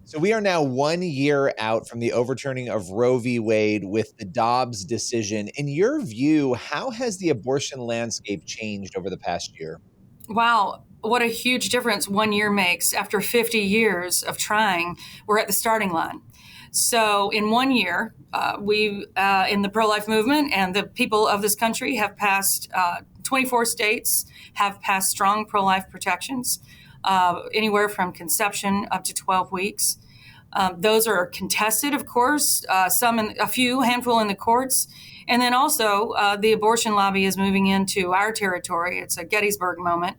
So we are now 1 year out from the overturning of Roe v. Wade with the Dobbs decision. In your view, how has the abortion landscape changed over the past year? Wow, what a huge difference 1 year makes. After 50 years of trying, we're at the starting line. So, in 1 year, we, in the pro life movement and the people of this country, have passed 24 states, have passed strong pro life protections, anywhere from conception up to 12 weeks. Those are contested, of course, a handful in the courts. And then also, the abortion lobby is moving into our territory. It's a Gettysburg moment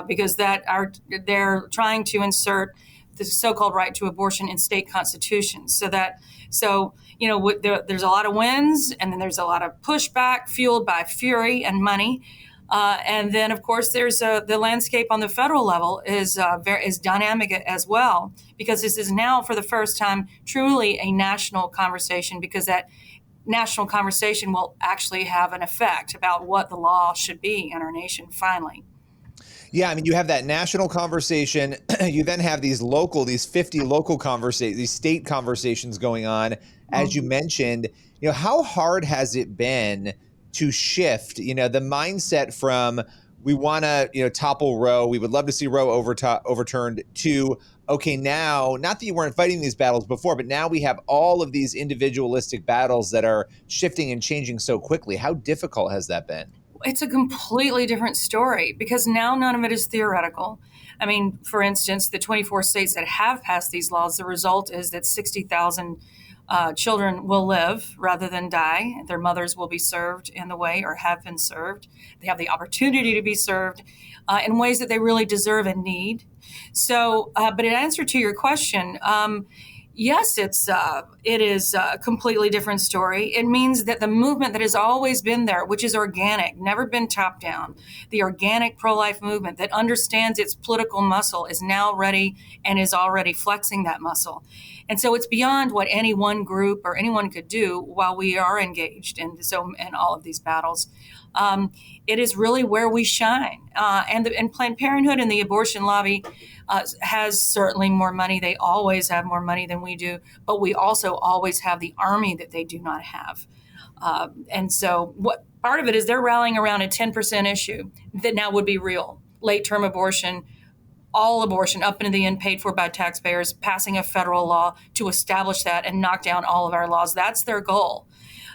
because they're trying to insert the so-called right to abortion in state constitutions. There's a lot of wins, and then there's a lot of pushback fueled by fury and money. And then, of course, there's the landscape on the federal level is dynamic as well, because this is now for the first time truly a national conversation, because that national conversation will actually have an effect about what the law should be in our nation finally. Yeah, I mean, you have that national conversation. You then have these 50 local conversations, these state conversations going on. As you mentioned, how hard has it been to shift, the mindset from we want to, topple Roe, we would love to see Roe overturned, to, okay, now, not that you weren't fighting these battles before, but now we have all of these individualistic battles that are shifting and changing so quickly. How difficult has that been? It's a completely different story because now none of it is theoretical. I mean, for instance, the 24 states that have passed these laws, the result is that 60,000 children will live rather than die. Their mothers will be served in the way, or have been served. They have the opportunity to be served in ways that they really deserve and need. So, but in answer to your question, yes, it is a completely different story. It means that the movement that has always been there, which is organic, never been top down, the organic pro-life movement that understands its political muscle, is now ready and is already flexing that muscle. And so it's beyond what any one group or anyone could do while we are engaged in all of these battles. It is really where we shine. And Planned Parenthood and the abortion lobby has certainly more money. They always have more money than we do, but we also always have the army that they do not have. And so what part of it is they're rallying around a 10% issue that now would be real. Late-term abortion, all abortion up into the end paid for by taxpayers, passing a federal law to establish that and knock down all of our laws. That's their goal.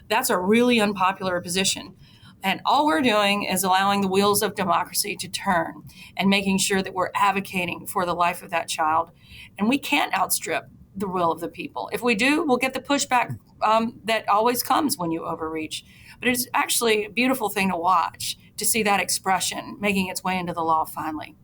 That's a really unpopular position. And all we're doing is allowing the wheels of democracy to turn and making sure that we're advocating for the life of that child. And we can't outstrip the will of the people. If we do, we'll get the pushback that always comes when you overreach. But it's actually a beautiful thing to watch, to see that expression making its way into the law finally.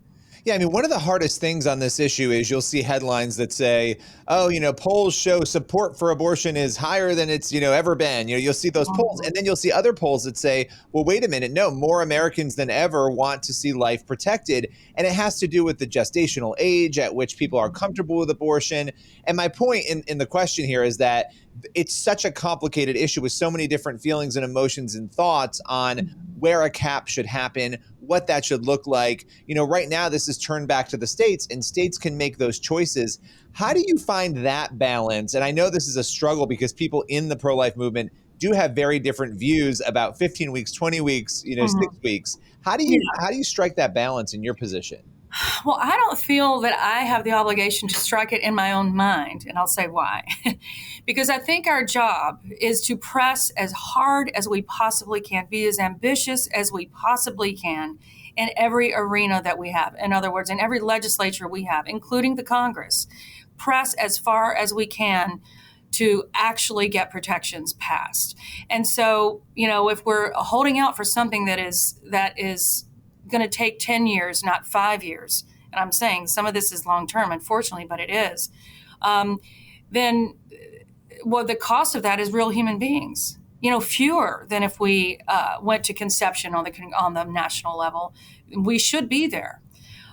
Yeah, I mean, one of the hardest things on this issue is you'll see headlines that say, oh, polls show support for abortion is higher than it's, ever been. You'll see those polls, and then you'll see other polls that say, well, wait a minute, no, more Americans than ever want to see life protected. And it has to do with the gestational age at which people are comfortable with abortion. And my point in the question here is that it's such a complicated issue with so many different feelings and emotions and thoughts on where a cap should happen, what that should look like. Right now, this is turned back to the states, and states can make those choices. How do you find that balance? And I know this is a struggle because people in the pro-life movement do have very different views about 15 weeks, 20 weeks, 6 weeks. How do you strike that balance in your position? Well, I don't feel that I have the obligation to strike it in my own mind, and I'll say why. Because I think our job is to press as hard as we possibly can, be as ambitious as we possibly can in every arena that we have. In other words, in every legislature we have, including the Congress, press as far as we can to actually get protections passed. And so, if we're holding out for something that is going to take 10 years, not 5 years, and I'm saying some of this is long term, unfortunately, but it is, then the cost of that is real human beings. Fewer than if we went to conception on the national level. We should be there.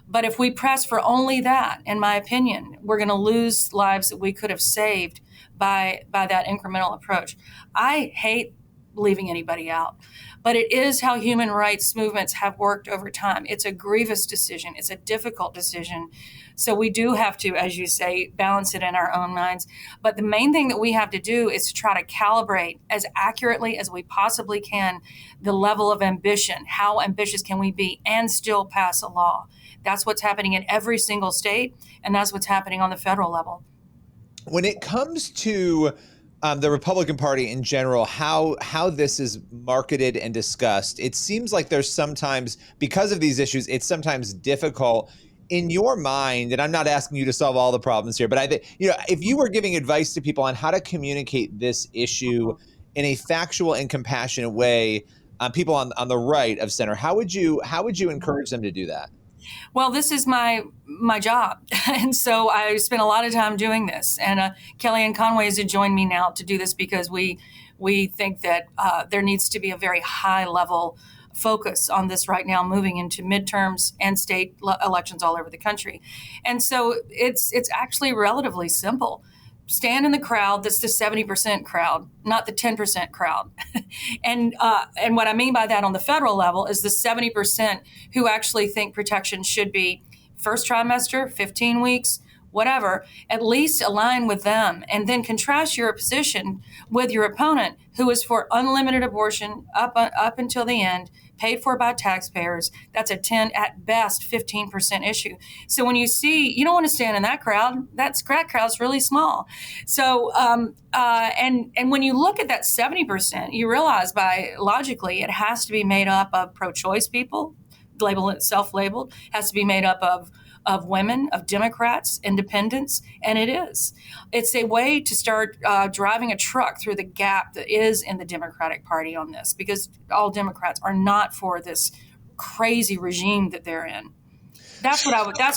But if we press for only that, in my opinion, we're going to lose lives that we could have saved by that incremental approach. I hate leaving anybody out. But it is how human rights movements have worked over time. It's a grievous decision. It's a difficult decision. So we do have to, as you say, balance it in our own minds. But the main thing that we have to do is to try to calibrate as accurately as we possibly can the level of ambition. How ambitious can we be and still pass a law? That's what's happening in every single state, and that's what's happening on the federal level. When it comes to the Republican Party in general, how this is marketed and discussed, it seems like there's sometimes, because of these issues, it's sometimes difficult in your mind, and I'm not asking you to solve all the problems here, but if you were giving advice to people on how to communicate this issue in a factual and compassionate way, people on the right of center, how would you encourage them to do that? Well, this is my job, and so I spend a lot of time doing this. And Kellyanne Conway has joined me now to do this because we think that there needs to be a very high level focus on this right now, moving into midterms and state elections all over the country. And so it's actually relatively simple. Stand in the crowd that's the 70% crowd, not the 10% crowd. And what I mean by that on the federal level is the 70% who actually think protection should be first trimester, 15 weeks, whatever. At least align with them, and then contrast your position with your opponent, who is for unlimited abortion up until the end, paid for by taxpayers. That's a 10, at best 15% issue. So when you see, you don't want to stand in that crowd. That crowd's really small. So and when you look at that 70%, you realize logically it has to be made up of pro-choice people, self-labeled, has to be made up of women, of Democrats, independents, and it is. It's a way to start driving a truck through the gap that is in the Democratic Party on this, because all Democrats are not for this crazy regime that they're in. That's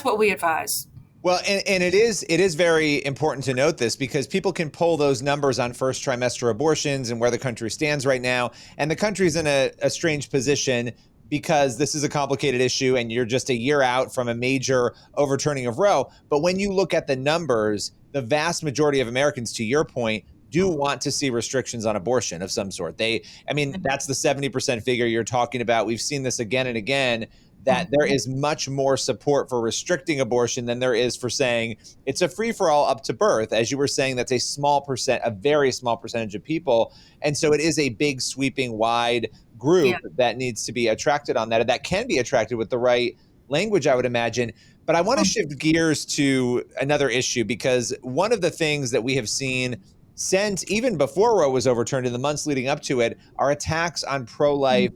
what we advise. Well, and it is very important to note this, because people can pull those numbers on first trimester abortions and where the country stands right now, and the country's in a strange position, because this is a complicated issue and you're just a year out from a major overturning of Roe. But when you look at the numbers, the vast majority of Americans, to your point, do want to see restrictions on abortion of some sort. That's the 70% figure you're talking about. We've seen this again and again, that there is much more support for restricting abortion than there is for saying it's a free-for-all up to birth. As you were saying, that's a very small percentage of people. And so it is a big, sweeping, wide group that needs to be attracted on that, and that can be attracted with the right language, I would imagine. But I want to shift gears to another issue, because one of the things that we have seen since even before Roe was overturned, in the months leading up to it, are attacks on pro-life,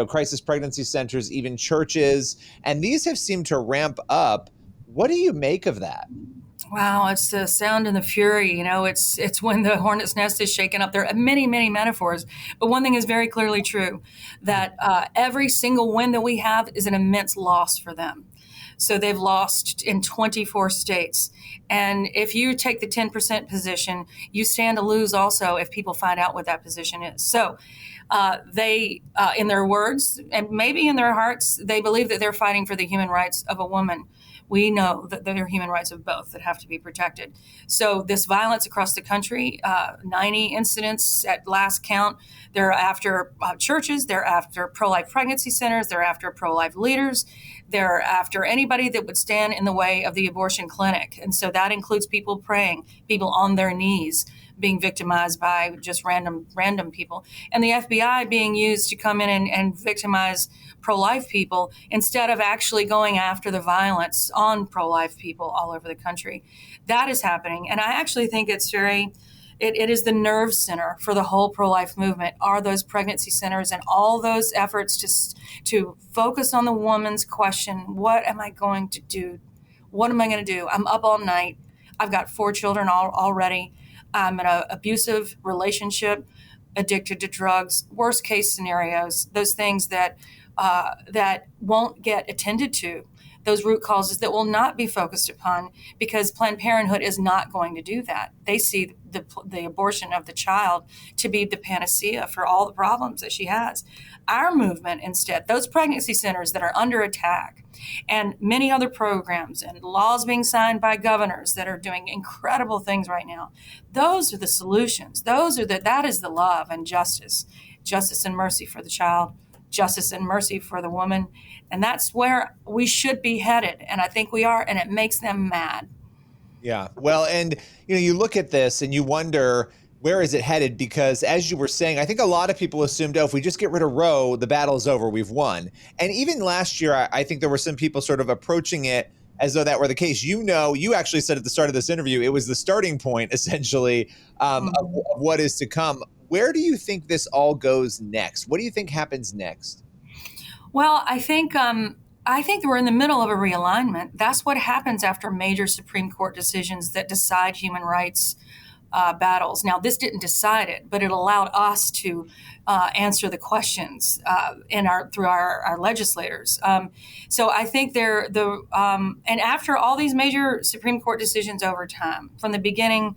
crisis pregnancy centers, even churches, and these have seemed to ramp up. What do you make of that? Wow, it's the sound and the fury. It's when the hornet's nest is shaken up. There are many, many metaphors, but one thing is very clearly true, that every single win that we have is an immense loss for them. So they've lost in 24 states. And if you take the 10% position, you stand to lose also if people find out what that position is. So they, in their words, and maybe in their hearts, they believe that they're fighting for the human rights of a woman. We know that there are human rights of both that have to be protected. So this violence across the country, 90 incidents at last count, they're after churches, they're after pro-life pregnancy centers, they're after pro-life leaders, they're after anybody that would stand in the way of the abortion clinic. And so that includes people praying, people on their knees, being victimized by just random people, and the FBI being used to come in and victimize pro-life people instead of actually going after the violence on pro-life people all over the country. That is happening. And I actually think it is the nerve center for the whole pro-life movement, are those pregnancy centers and all those efforts to focus on the woman's question, what am I going to do? What am I going to do? I'm up all night. I've got 4 children already. I'm in an abusive relationship, addicted to drugs, worst case scenarios, those things that won't get attended to, those root causes that will not be focused upon, because Planned Parenthood is not going to do that. They see the abortion of the child to be the panacea for all the problems that she has. Our movement, instead, those pregnancy centers that are under attack, and many other programs and laws being signed by governors that are doing incredible things right now, those are the solutions. That is the love and justice and mercy for the child, justice and mercy for the woman. And that's where we should be headed. And I think we are, and it makes them mad. Yeah. Well, and you look at this and you wonder, where is it headed? Because as you were saying, I think a lot of people assumed, oh, if we just get rid of Roe, the battle's over, we've won. And even last year, I think there were some people sort of approaching it as though that were the case. You actually said at the start of this interview, it was the starting point, essentially, of what is to come. Where do you think this all goes next? What do you think happens next? Well, I think we're in the middle of a realignment. That's what happens after major Supreme Court decisions that decide human rights battles. Now, this didn't decide it, but it allowed us to answer the questions through our legislators. So I think and after all these major Supreme Court decisions over time, from the beginning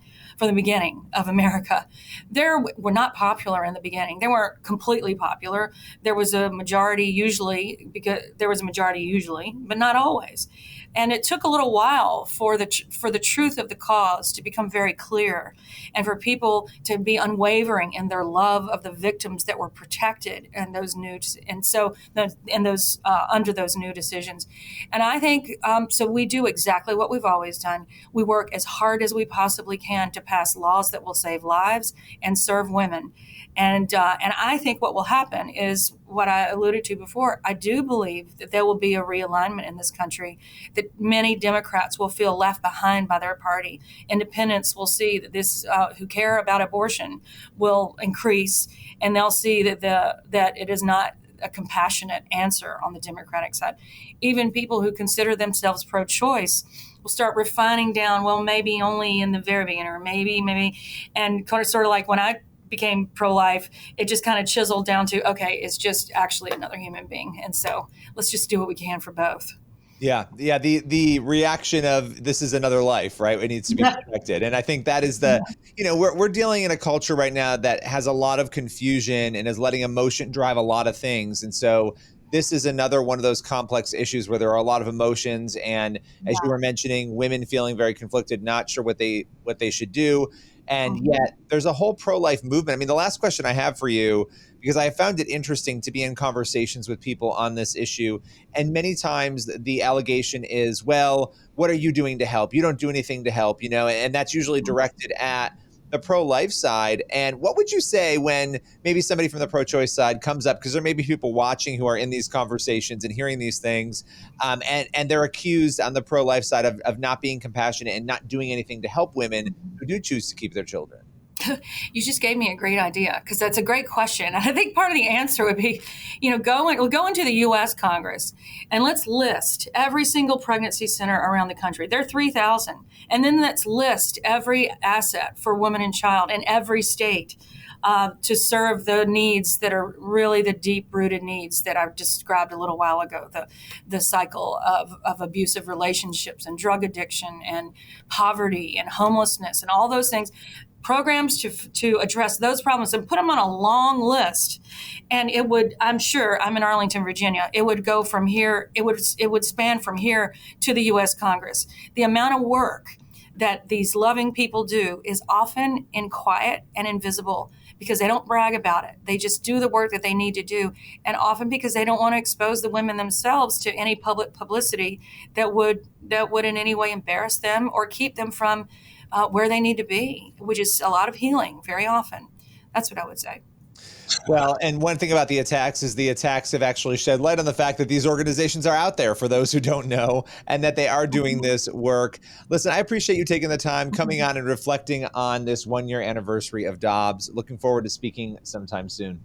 of America, they were not popular in the beginning. They weren't completely popular. There was a majority usually, but not always. And it took a little while for the truth of the cause to become very clear, and for people to be unwavering in their love of the victims that were protected in those under those new decisions. And I think so. We do exactly what we've always done. We work as hard as we possibly can to pass laws that will save lives and serve women. And I think what will happen is what I alluded to before. I do believe that there will be a realignment in this country, that many Democrats will feel left behind by their party. Independents will see that who care about abortion will increase, and they'll see that it is not a compassionate answer on the Democratic side. Even people who consider themselves pro-choice will start refining down, well, maybe only in the very beginning, or maybe, and sort of like when I became pro-life, it just kind of chiseled down to, okay, it's just actually another human being. And so let's just do what we can for both. Yeah. The reaction of, this is another life, right? It needs to be protected. And I think that is we're dealing in a culture right now that has a lot of confusion and is letting emotion drive a lot of things. And so this is another one of those complex issues where there are a lot of emotions. And as you were mentioning, women feeling very conflicted, not sure what they should do. And yet there's a whole pro-life movement. I mean, the last question I have for you, because I found it interesting to be in conversations with people on this issue, and many times the allegation is, well, what are you doing to help? You don't do anything to help, and that's usually directed at the pro-life side. And what would you say when maybe somebody from the pro-choice side comes up, because there may be people watching who are in these conversations and hearing these things, and they're accused on the pro-life side of not being compassionate and not doing anything to help women who do choose to keep their children? You just gave me a great idea, because that's a great question. I think part of the answer would be, we'll go into the U.S. Congress and let's list every single pregnancy center around the country. There are 3,000. And then let's list every asset for woman and child in every state to serve the needs that are really the deep-rooted needs that I've described a little while ago, the cycle of abusive relationships and drug addiction and poverty and homelessness and all those things. Programs to address those problems and put them on a long list. And it would, I'm sure, I'm in Arlington, Virginia, it would go from here, it would span from here to the U.S. Congress. The amount of work that these loving people do is often in quiet and invisible, because they don't brag about it. They just do the work that they need to do. And often because they don't want to expose the women themselves to any public publicity that would in any way embarrass them or keep them from where they need to be, which is a lot of healing very often. That's what I would say. Well, and one thing about the attacks is the attacks have actually shed light on the fact that these organizations are out there, for those who don't know, and that they are doing this work. Listen, I appreciate you taking the time, coming on and reflecting on this 1-year anniversary of Dobbs. Looking forward to speaking sometime soon.